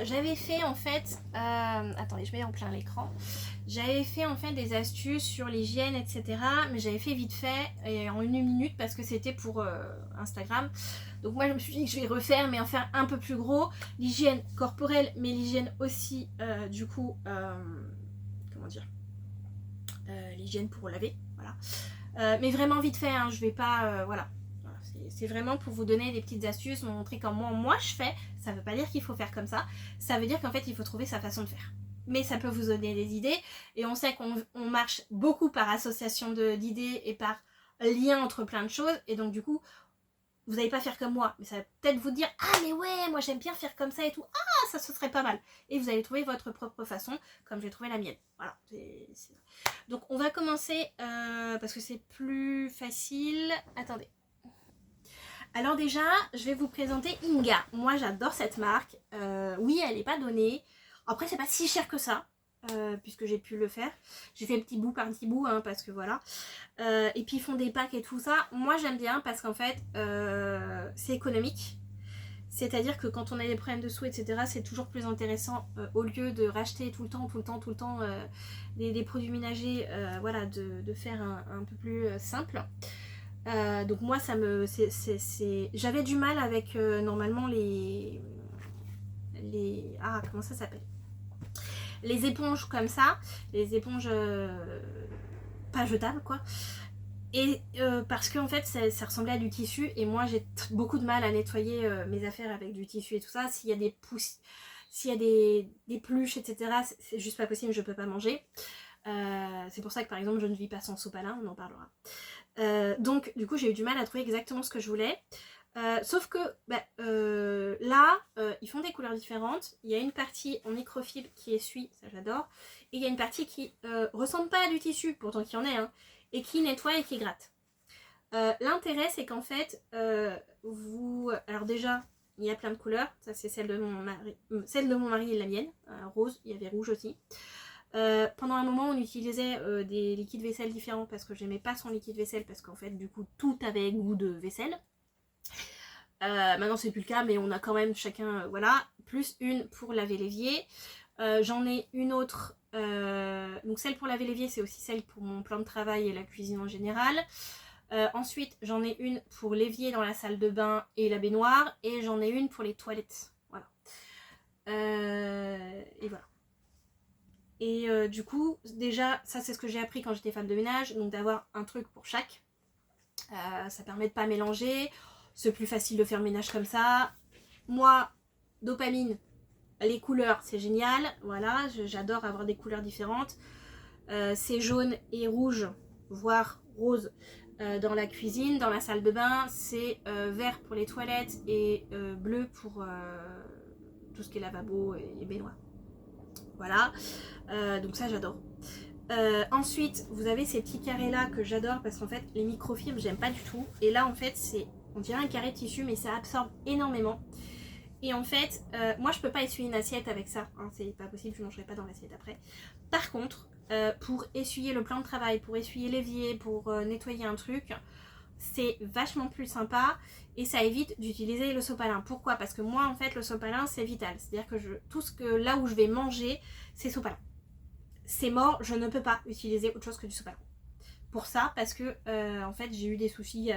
j'avais fait en fait, attendez, je mets en plein l'écran. J'avais fait en fait des astuces sur l'hygiène, etc. Mais j'avais fait vite fait et en 1 minute parce que c'était pour Instagram. Donc moi je me suis dit que je vais refaire, mais en faire un peu plus gros. L'hygiène corporelle, mais l'hygiène aussi, du coup, comment dire, l'hygiène pour laver, voilà. Mais vraiment vite fait, hein, je vais pas, voilà. C'est vraiment pour vous donner des petites astuces, vous montrer comment moi je fais. Ça veut pas dire qu'il faut faire comme ça veut dire qu'en fait il faut trouver sa façon de faire. Mais ça peut vous donner des idées, et on sait qu'on marche beaucoup par association d'idées et par lien entre plein de choses, et donc du coup vous n'allez pas faire comme moi, mais ça va peut-être vous dire ah mais ouais moi j'aime bien faire comme ça et tout, ah ça ce serait pas mal, et vous allez trouver votre propre façon comme j'ai trouvé la mienne. Voilà, donc on va commencer parce que c'est plus facile. Attendez. Alors déjà, je vais vous présenter Inga. Moi, j'adore cette marque. Oui, elle n'est pas donnée. Après, c'est pas si cher que ça, puisque j'ai pu le faire. J'ai fait petit bout par petit bout, hein, parce que voilà. Et puis, ils font des packs et tout ça. Moi, j'aime bien parce qu'en fait, c'est économique. C'est-à-dire que quand on a des problèmes de sous, etc., c'est toujours plus intéressant, au lieu de racheter tout le temps des produits ménagers, voilà, de faire un peu plus simple. Donc moi ça me j'avais du mal avec normalement les comment ça s'appelle, les éponges comme ça, les éponges pas jetables quoi, et parce que en fait ça ressemblait à du tissu, et moi j'ai beaucoup de mal à nettoyer mes affaires avec du tissu et tout ça. S'il y a des pousses, s'il y a des pluches, etc., c'est juste pas possible, je peux pas manger. C'est pour ça que par exemple je ne vis pas sans sopalin, on en parlera. Donc du coup j'ai eu du mal à trouver exactement ce que je voulais, sauf que là ils font des couleurs différentes. Il y a une partie en microfibre qui essuie, ça j'adore, et il y a une partie qui ressemble pas à du tissu, pourtant qu'il y en ait, hein, et qui nettoie et qui gratte. L'intérêt c'est qu'en fait alors déjà il y a plein de couleurs, ça c'est celle de mon mari et la mienne, rose, il y avait rouge aussi. Pendant un moment on utilisait des liquides vaisselle différents parce que j'aimais pas son liquide vaisselle, parce qu'en fait du coup tout avait goût de vaisselle. Maintenant c'est plus le cas, mais on a quand même chacun, voilà, plus une pour laver l'évier. J'en ai une autre, donc celle pour laver l'évier c'est aussi celle pour mon plan de travail et la cuisine en général. Ensuite j'en ai une pour l'évier dans la salle de bain et la baignoire, et j'en ai une pour les toilettes, voilà. Et voilà. Et du coup, déjà, ça c'est ce que j'ai appris quand j'étais femme de ménage, donc d'avoir un truc pour chaque. Ça permet de pas mélanger, c'est plus facile de faire le ménage comme ça. Moi, dopamine, les couleurs, c'est génial, voilà, j'adore avoir des couleurs différentes. C'est jaune et rouge, voire rose dans la cuisine. Dans la salle de bain, c'est vert pour les toilettes et bleu pour tout ce qui est lavabo et baignoire. Voilà, donc ça j'adore. Ensuite vous avez ces petits carrés là que j'adore, parce qu'en fait les microfibres j'aime pas du tout, et là en fait c'est, on dirait un carré de tissu mais ça absorbe énormément. Et en fait moi je peux pas essuyer une assiette avec ça, hein, c'est pas possible, je mangerai pas dans l'assiette après. Par contre pour essuyer le plan de travail, pour essuyer l'évier, pour nettoyer un truc, c'est vachement plus sympa, et ça évite d'utiliser le sopalin. Pourquoi? Parce que moi en fait le sopalin c'est vital, c'est à dire que tout ce que là où je vais manger c'est sopalin, c'est mort, je ne peux pas utiliser autre chose que du sopalin pour ça, parce que en fait j'ai eu des soucis,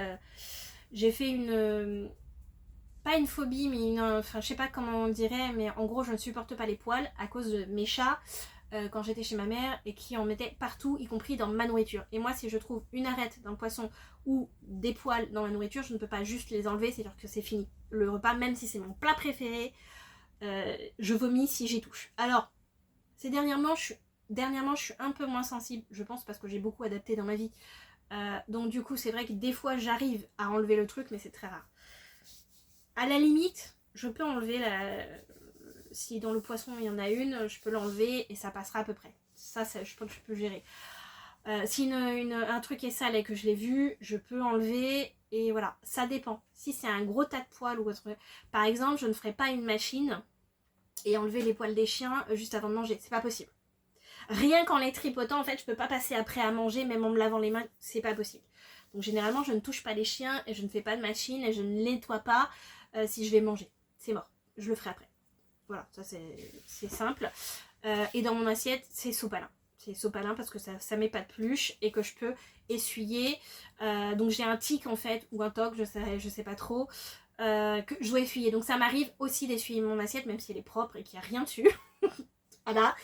j'ai fait une pas une phobie, mais enfin je sais pas comment on dirait, mais en gros je ne supporte pas les poils à cause de mes chats quand j'étais chez ma mère, et qui en mettaient partout, y compris dans ma nourriture. Et moi si je trouve une arête d'un poisson ou des poils dans ma nourriture, je ne peux pas juste les enlever, c'est-à-dire que c'est fini. Le repas, même si c'est mon plat préféré, je vomis si j'y touche. Alors dernièrement je suis un peu moins sensible, je pense parce que j'ai beaucoup adapté dans ma vie. Donc du coup c'est vrai que des fois j'arrive à enlever le truc, mais c'est très rare. À la limite, je peux enlever si dans le poisson il y en a une, je peux l'enlever et ça passera à peu près. Ça je pense que je peux gérer. Si un truc est sale et que je l'ai vu, je peux enlever, et voilà, ça dépend. Si c'est un gros tas de poils ou autre, par exemple, je ne ferai pas une machine et enlever les poils des chiens juste avant de manger, c'est pas possible. Rien qu'en les tripotant, en fait, je peux pas passer après à manger, même en me lavant les mains, c'est pas possible. Donc généralement, je ne touche pas les chiens et je ne fais pas de machine et je ne nettoie pas si je vais manger. C'est mort, je le ferai après. Voilà, ça c'est simple. Et dans mon assiette, c'est sopalin. C'est sopalin parce que ça met pas de peluche et que je peux essuyer. Donc j'ai un tic en fait, ou un toc, je sais pas trop, que je dois essuyer. Donc ça m'arrive aussi d'essuyer mon assiette, même si elle est propre et qu'il n'y a rien dessus. Voilà.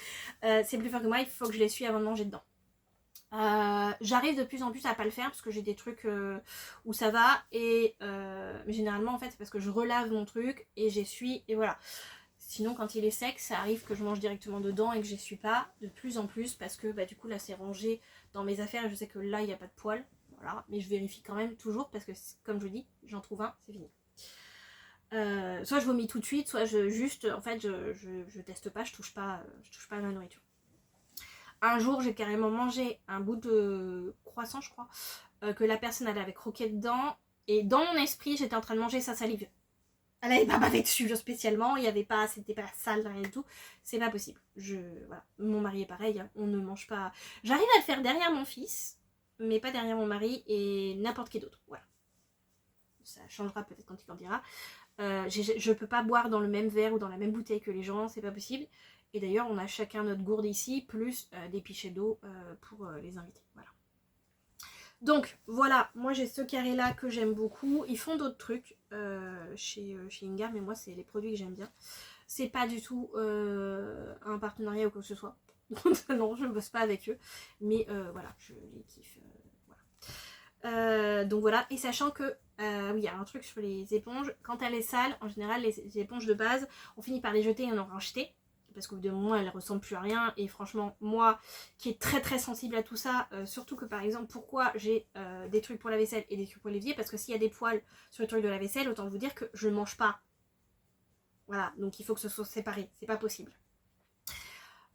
C'est plus fort que moi, il faut que je l'essuie avant de manger dedans. J'arrive de plus en plus à pas le faire parce que j'ai des trucs où ça va et généralement en fait c'est parce que je relave mon truc et j'essuie et voilà. Sinon quand il est sec ça arrive que je mange directement dedans et que j'essuie pas de plus en plus parce que du coup là c'est rangé dans mes affaires et je sais que là il n'y a pas de poils, voilà, mais je vérifie quand même toujours parce que comme je vous dis j'en trouve un, c'est fini. Soit je vomis tout de suite, soit je teste pas, je touche pas à la nourriture. Un jour, j'ai carrément mangé un bout de croissant, je crois, que la personne elle avait croqué dedans. Et dans mon esprit, j'étais en train de manger sa salive. Elle avait pas bavé dessus spécialement, il y avait pas, c'était pas sale, rien du tout. C'est pas possible. Voilà. Mon mari est pareil, hein, on ne mange pas. J'arrive à le faire derrière mon fils, mais pas derrière mon mari et n'importe qui d'autre. Voilà. Ça changera peut-être quand il grandira. Je peux pas boire dans le même verre ou dans la même bouteille que les gens, c'est pas possible. Et d'ailleurs, on a chacun notre gourde ici, plus des pichets d'eau pour les invités. Voilà. Donc, voilà, moi j'ai ce carré-là que j'aime beaucoup. Ils font d'autres trucs chez Ingar, mais moi, c'est les produits que j'aime bien. C'est pas du tout un partenariat ou quoi que ce soit. Non, je ne bosse pas avec eux. Mais voilà, je les kiffe. Voilà. Donc voilà, et sachant que, oui, il y a un truc sur les éponges. Quand elle est sale, en général, les éponges de base, on finit par les jeter et en racheter. Parce qu'au bout d'un moment elle ressemble plus à rien et franchement moi qui est très très sensible à tout ça, surtout que par exemple pourquoi j'ai des trucs pour la vaisselle et des trucs pour l'évier, parce que s'il y a des poils sur le truc de la vaisselle, autant vous dire que je ne mange pas, voilà, donc il faut que ce soit séparé, c'est pas possible.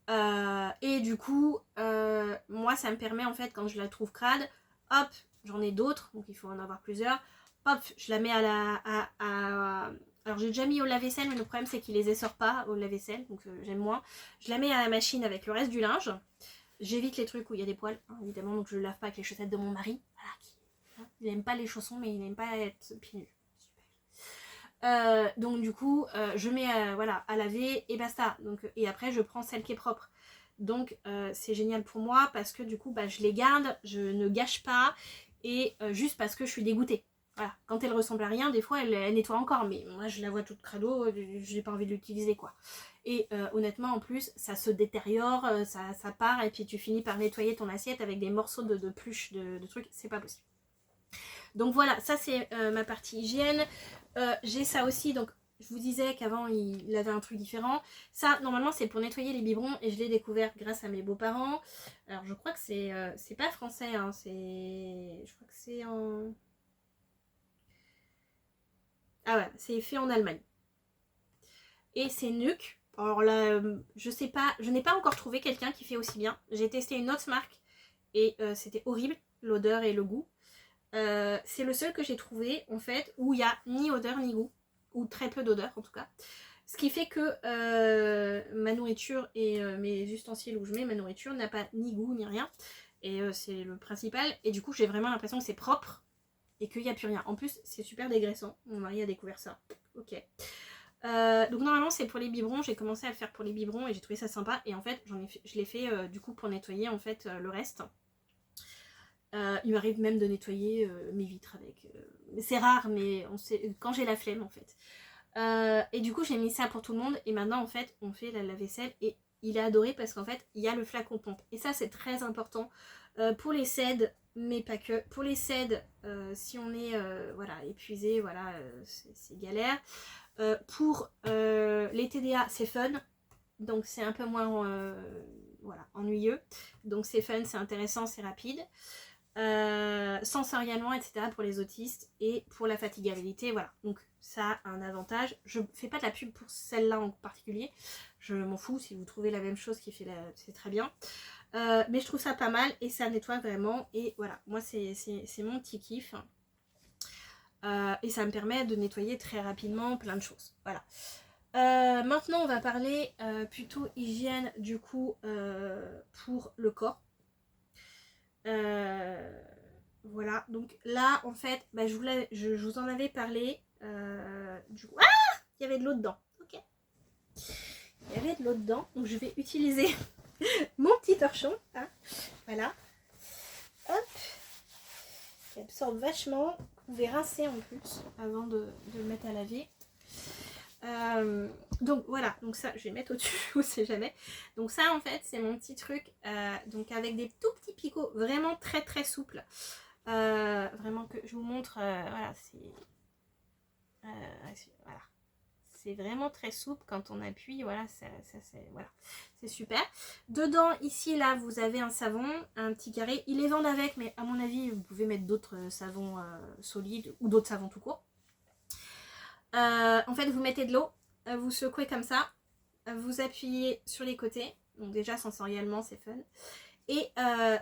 Et du coup moi ça me permet en fait quand je la trouve crade, hop, j'en ai d'autres, donc il faut en avoir plusieurs, hop, je la mets alors j'ai déjà mis au lave-vaisselle, mais le problème c'est qu'il les essore pas au lave-vaisselle, donc j'aime moins. Je la mets à la machine avec le reste du linge. J'évite les trucs où il y a des poils, hein, évidemment, donc je ne lave pas avec les chaussettes de mon mari. Voilà, il n'aime pas les chaussons, mais il n'aime pas être pieds nus. Donc du coup, je mets voilà, à laver et basta. Donc, et après, je prends celle qui est propre. Donc c'est génial pour moi parce que du coup, je les garde, je ne gâche pas et juste parce que je suis dégoûtée. Voilà. Quand elle ressemble à rien, des fois elle nettoie encore, mais moi je la vois toute crado, j'ai pas envie de l'utiliser quoi. Et honnêtement en plus ça se détériore, ça part et puis tu finis par nettoyer ton assiette avec des morceaux de pluche, de trucs, c'est pas possible. Donc voilà, ça c'est ma partie hygiène. J'ai ça aussi, donc je vous disais qu'avant il avait un truc différent. Ça normalement c'est pour nettoyer les biberons et je l'ai découvert grâce à mes beaux-parents. Alors je crois que c'est pas français, hein, je crois que c'est en... Ah ouais, c'est fait en Allemagne. Et c'est Nuuk. Alors là, je sais pas, je n'ai pas encore trouvé quelqu'un qui fait aussi bien. J'ai testé une autre marque et c'était horrible, l'odeur et le goût. C'est le seul que j'ai trouvé en fait où il n'y a ni odeur ni goût, ou très peu d'odeur en tout cas. Ce qui fait que ma nourriture et mes ustensiles où je mets ma nourriture n'a pas ni goût ni rien. Et c'est le principal. Et du coup j'ai vraiment l'impression que c'est propre et qu'il n'y a plus rien. En plus c'est super dégraissant. Mon mari a découvert ça. Ok. Donc normalement c'est pour les biberons, j'ai commencé à le faire pour les biberons et j'ai trouvé ça sympa et en fait je l'ai fait du coup pour nettoyer en fait le reste. Il m'arrive même de nettoyer mes vitres avec, c'est rare mais quand j'ai la flemme en fait. Et du coup j'ai mis ça pour tout le monde et maintenant en fait on fait la vaisselle et il a adoré parce qu'en fait il y a le flacon pompe et ça c'est très important pour les CED mais pas que. Pour les CED si on est voilà, épuisé, voilà, c'est galère. Pour les TDA c'est fun, donc c'est un peu moins voilà, ennuyeux, donc c'est fun, c'est intéressant, c'est rapide. Sensoriellement etc pour les autistes et pour la fatigabilité, voilà, donc ça a un avantage. Je fais pas de la pub pour celle-là en particulier, je m'en fous, si vous trouvez la même chose qui fait c'est très bien. Mais je trouve ça pas mal et ça nettoie vraiment et voilà, moi c'est mon petit kiff. Et ça me permet de nettoyer très rapidement plein de choses, voilà. Maintenant on va parler plutôt hygiène du coup pour le corps. Voilà, donc là en fait je vous en avais parlé du coup. Ah, il y avait de l'eau dedans, ok. Il y avait de l'eau dedans, donc je vais utiliser mon petit torchon. Hein. Voilà. Hop. Qui absorbe vachement. Vous pouvez rincer en plus avant de le mettre à laver. Donc voilà, donc ça je vais mettre au-dessus, on sait jamais. Donc ça en fait c'est mon petit truc, donc avec des tout petits picots vraiment très très souples. Vraiment que je vous montre, voilà, voilà. C'est vraiment très souple quand on appuie, voilà, voilà, c'est super. Dedans, ici, là, vous avez un savon, un petit carré. Ils les vendent avec, mais à mon avis, vous pouvez mettre d'autres savons solides ou d'autres savons tout court. En fait, vous mettez de l'eau, vous secouez comme ça, vous appuyez sur les côtés. Donc déjà, sensoriellement, c'est fun. Et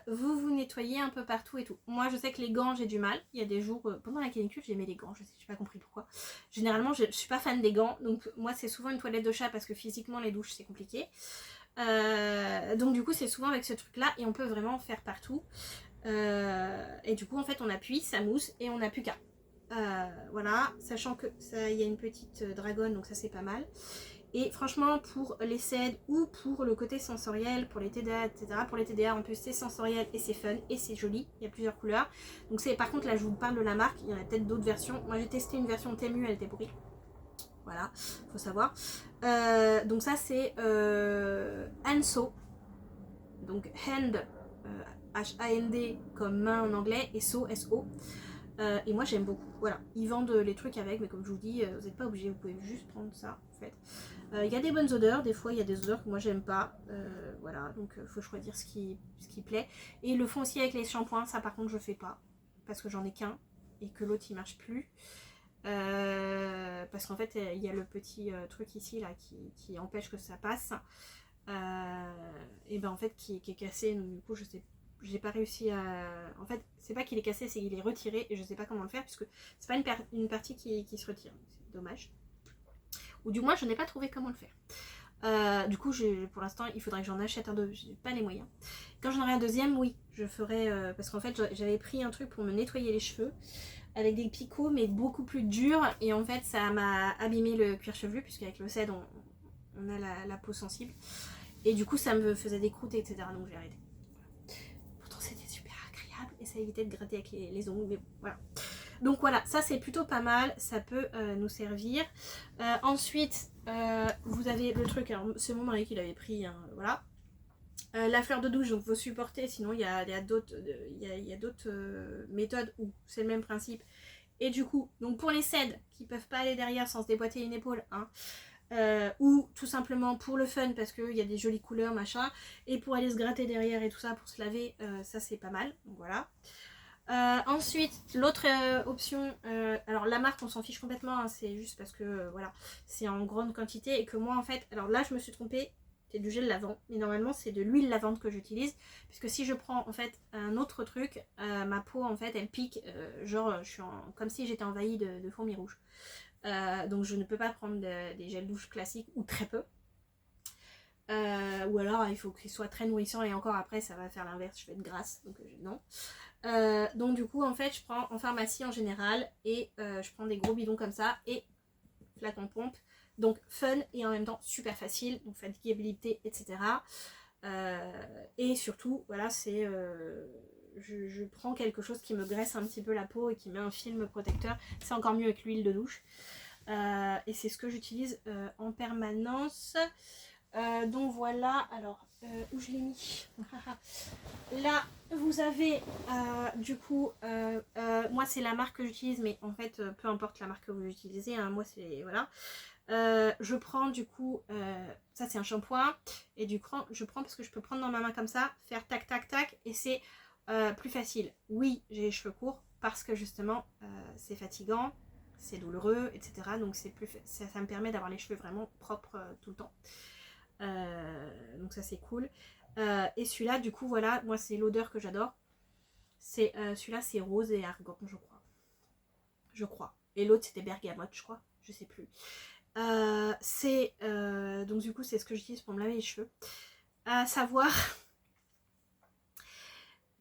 vous nettoyez un peu partout et tout. Moi je sais que les gants j'ai du mal. Il y a des jours, pendant la canicule j'aimais les gants, je n'ai pas compris pourquoi. Généralement je suis pas fan des gants. Donc moi c'est souvent une toilette de chat parce que physiquement les douches c'est compliqué. Donc du coup c'est souvent avec ce truc là et on peut vraiment faire partout. Et du coup en fait on appuie, ça mousse et on n'a plus qu'à. Voilà, sachant que ça, il y a une petite dragonne donc ça c'est pas mal. Et franchement, pour les CED ou pour le côté sensoriel, pour les TDA, etc. Pour les TDA, en plus, c'est sensoriel et c'est fun et c'est joli. Il y a plusieurs couleurs. Donc, par contre, là, je vous parle de la marque. Il y en a peut-être d'autres versions. Moi, j'ai testé une version Temu, elle était pourrie. Voilà, faut savoir. Donc, ça, c'est Hanso. Donc, hand, H-A-N-D, comme main en anglais, et So, S-O. Et moi j'aime beaucoup, voilà, ils vendent les trucs avec, mais comme je vous dis, vous n'êtes pas obligé, vous pouvez juste prendre ça en fait. Il y a des bonnes odeurs, des fois il y a des odeurs que moi j'aime pas, voilà, donc il faut choisir ce qui plaît. Et ils le font aussi avec les shampoings, ça par contre je fais pas, parce que j'en ai qu'un, et que l'autre il marche plus. Parce qu'en fait il y a le petit truc ici là qui empêche que ça passe, et ben en fait qui est cassé, donc du coup je sais pas. J'ai pas réussi à... En fait, c'est pas qu'il est cassé, c'est qu'il est retiré et je sais pas comment le faire puisque c'est pas une partie qui se retire. C'est dommage. Ou du moins, je n'ai pas trouvé comment le faire. Du coup, pour l'instant, il faudrait que j'en achète un deuxième. J'ai pas les moyens. Quand j'en aurai un deuxième, oui, je ferai... parce qu'en fait, j'avais pris un truc pour me nettoyer les cheveux avec des picots, mais beaucoup plus durs. Et en fait, ça m'a abîmé le cuir chevelu puisqu'avec le CED, on a la peau sensible. Et du coup, ça me faisait des croûtes, etc. Donc, j'ai arrêté. Et ça évitait de gratter avec les ongles, mais voilà. Donc voilà, ça c'est plutôt pas mal, ça peut nous servir. Ensuite, vous avez le truc, alors c'est mon mari qui l'avait pris, hein, voilà. La fleur de douche, donc faut supporter, sinon il y a d'autres méthodes où c'est le même principe. Et du coup, donc pour les CED qui peuvent pas aller derrière sans se déboîter une épaule, hein, ou tout simplement pour le fun parce qu'il y a des jolies couleurs machin, et pour aller se gratter derrière et tout ça pour se laver, ça c'est pas mal, donc voilà. Ensuite l'autre option, alors la marque on s'en fiche complètement, hein, c'est juste parce que voilà, c'est en grande quantité et que moi en fait, alors là je me suis trompée, c'est du gel lavant, mais normalement c'est de l'huile lavante que j'utilise, puisque si je prends en fait un autre truc, ma peau en fait elle pique, genre je suis comme si j'étais envahie de fourmis rouges. Donc je ne peux pas prendre des gels douche classiques ou très peu, ou alors il faut qu'il soit très nourrissant et encore après ça va faire l'inverse, je vais être grasse, donc non. Donc du coup en fait je prends en pharmacie en général et je prends des gros bidons comme ça et flacon pompe, donc fun et en même temps super facile, donc fatigabilité etc. Et surtout voilà, c'est je prends quelque chose qui me graisse un petit peu la peau et qui met un film protecteur, c'est encore mieux avec l'huile de douche. Et c'est ce que j'utilise en permanence. Donc voilà, alors où je l'ai mis là vous avez du coup moi c'est la marque que j'utilise, mais en fait peu importe la marque que vous utilisez, hein, moi c'est voilà. Je prends du coup ça c'est un shampoing, et du coup je prends parce que je peux prendre dans ma main comme ça, faire tac tac tac, et c'est plus facile. Oui, j'ai les cheveux courts parce que justement c'est fatigant, c'est douloureux, etc. Donc c'est plus ça me permet d'avoir les cheveux vraiment propres tout le temps. Donc ça c'est cool. Et celui-là du coup voilà, moi c'est l'odeur que j'adore. C'est celui-là c'est rose et argan, je crois. Et l'autre c'était bergamote, je crois, je sais plus. Donc du coup, c'est ce que j'utilise pour me laver les cheveux. À savoir,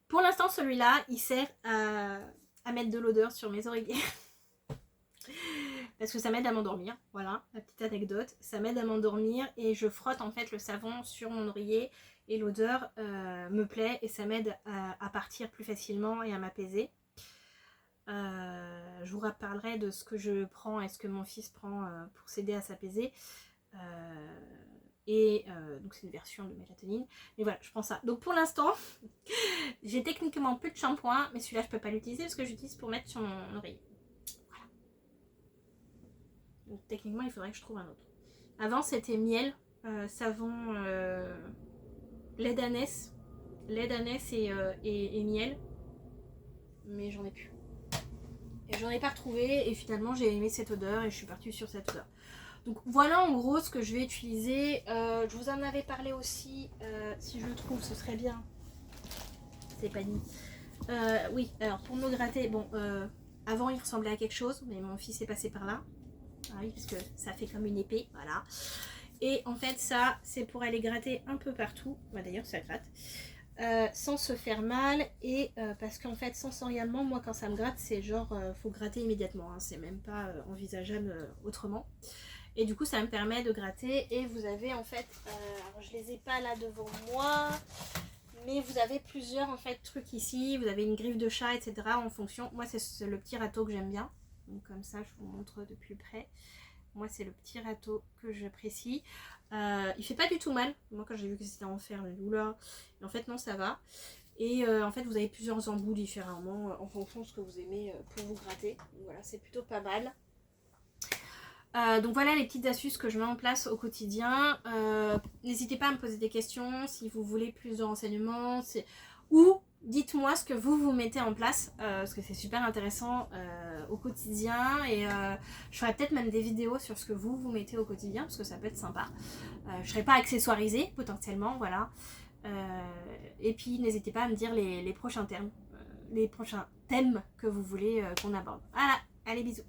pour l'instant, celui-là, il sert à mettre de l'odeur sur mes oreillers. parce que ça m'aide à m'endormir. Voilà, la petite anecdote, ça m'aide à m'endormir et je frotte en fait le savon sur mon oreiller et l'odeur me plaît et ça m'aide à partir plus facilement et à m'apaiser. Je vous reparlerai de ce que je prends et ce que mon fils prend pour s'aider à s'apaiser. Donc c'est une version de mélatonine. Mais voilà, je prends ça. Donc pour l'instant, j'ai techniquement plus de shampoing, mais celui-là je peux pas l'utiliser parce que j'utilise pour mettre sur mon oreiller. Voilà. Donc techniquement il faudrait que je trouve un autre. Avant c'était miel, savon lait d'ânesse et miel. Mais j'en ai plus. Et j'en ai pas retrouvé et finalement j'ai aimé cette odeur et je suis partie sur cette odeur. Donc voilà en gros ce que je vais utiliser. Je vous en avais parlé aussi, si je le trouve ce serait bien. C'est pas dit. Oui, alors pour me gratter, bon, avant il ressemblait à quelque chose, mais mon fils est passé par là. Ah oui, parce que ça fait comme une épée, voilà. Et en fait ça, c'est pour aller gratter un peu partout. Bah, d'ailleurs ça gratte. Sans se faire mal et parce qu'en fait sensoriellement moi quand ça me gratte c'est genre faut gratter immédiatement hein, c'est même pas envisageable autrement et du coup ça me permet de gratter et vous avez en fait alors je les ai pas là devant moi mais vous avez plusieurs en fait trucs ici, vous avez une griffe de chat etc en fonction, moi c'est le petit râteau que j'aime bien donc comme ça je vous montre de plus près. Moi c'est le petit râteau que j'apprécie. Il fait pas du tout mal. Moi quand j'ai vu que c'était en fer, le douleur, en fait non ça va. Et en fait vous avez plusieurs embouts différemment en fonction de ce que vous aimez pour vous gratter. Donc, voilà, c'est plutôt pas mal. Donc voilà les petites astuces que je mets en place au quotidien. N'hésitez pas à me poser des questions si vous voulez plus de renseignements. Ou dites-moi ce que vous mettez en place parce que c'est super intéressant au quotidien et je ferai peut-être même des vidéos sur ce que vous mettez au quotidien parce que ça peut être sympa. Je ne serai pas accessoirisée potentiellement, voilà. Et puis n'hésitez pas à me dire les prochains thèmes que vous voulez qu'on aborde. Voilà, allez bisous.